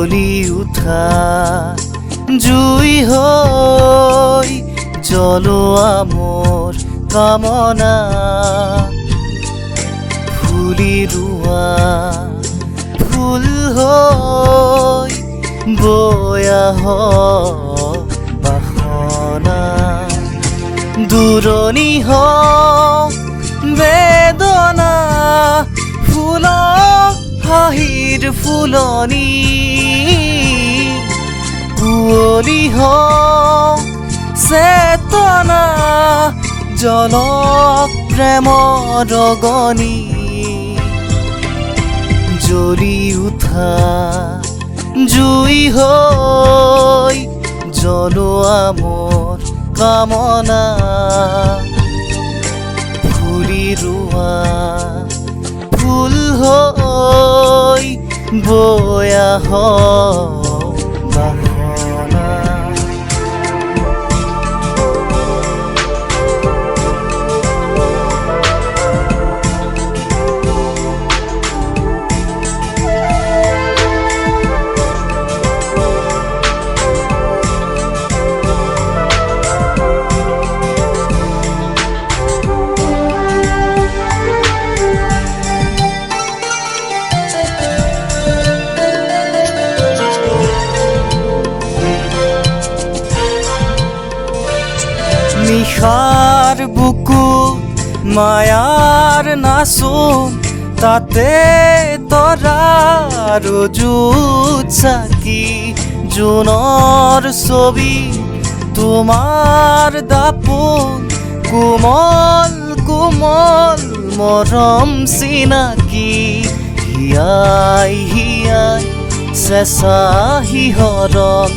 জ্বলি উঠা জুই হৈ জ্বলোৱা মোৰ কামনা ফুলি ৰোৱা ফুল হৈ বৈ আহক বাসনা দূৰণি হওক বেদনা ফুলক হাঁহিৰ ফুলনি কুঁৱলী হওক চেতনা জলক প্ৰেমৰ অগনি জ্বলি উঠা জুই হৈ জ্বলোৱা মোৰ কামনা ফুলি ৰোৱা ফুল হৈ বৈ আহক বাসনা নিশাৰ বুকুত মায়াৰ নাচোন তাতে তৰাৰ জুত চাকি জোনৰ ছবি তোমাৰ দাপোন কোমল কোমল মৰম চিনাকি হিয়াই হিয়াই চেঁচা শিহৰণ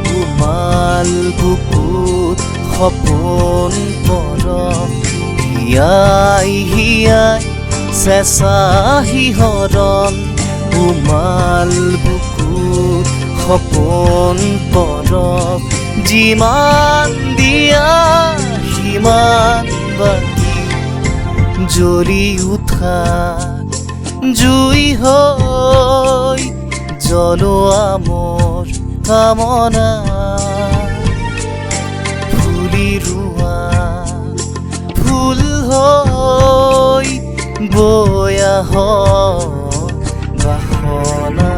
কোমাল বুকুত সপোন পৰম হিয়াই হিয়াই চেঁচা শিহৰণ কোমাল বুকুত সপোন পৰম যিমান দিয়া সিমান বাকী জ্বলি উঠা জুই হৈ জ্বলোৱা মোৰ কামনা ফুলি ৰোৱা ফুল হৈ বৈ আহক বাসনা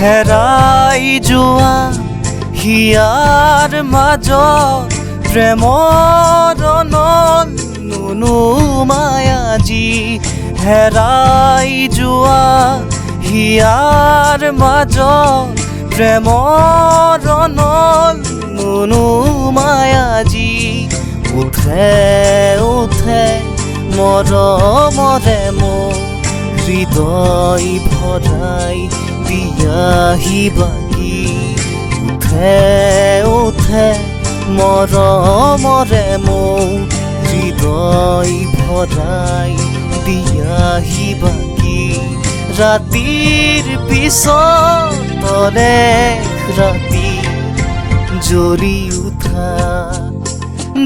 হেৰাই যোৱা হিয়াৰ মাজত প্ৰেমৰ নল নুনুমাই আজি হেৰাই যোৱা হিয়াৰ মাজত প্ৰেমৰ নল নুনুমাই আজি উঠে উঠে মৰমৰে মোৰ হৃদয় ভৰাই দিয়াহি বাকী উঠে উঠে মৰমৰে মোৰ হৃদয় ভৰাই দিয়াহি বাকী ৰাতিৰ পিছতৰে ৰাতি জ্বলি উঠা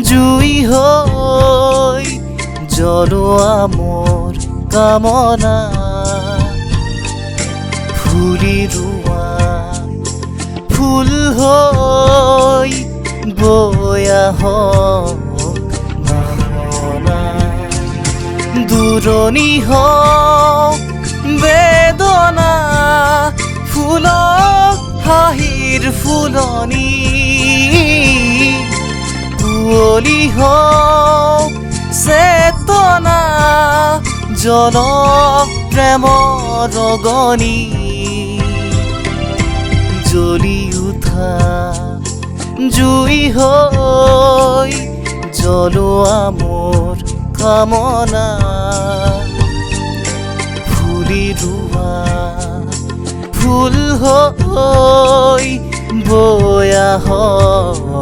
জুই হৈ জ্বলোৱা মোৰ কামনা ফুলি ৰোৱা ফুল হৈ বৈ আহক বাসনা দূৰণি হওক বেদনা ফুলক হাঁহিৰ ফুলনি কুঁৱলী হওক চেতনা জলক প্ৰেমৰ অগনি জ্বলি উঠা জুই হৈ জ্বলোৱা মোৰ কামনা ফুলি ৰোৱা ফুল হৈ বৈ আহক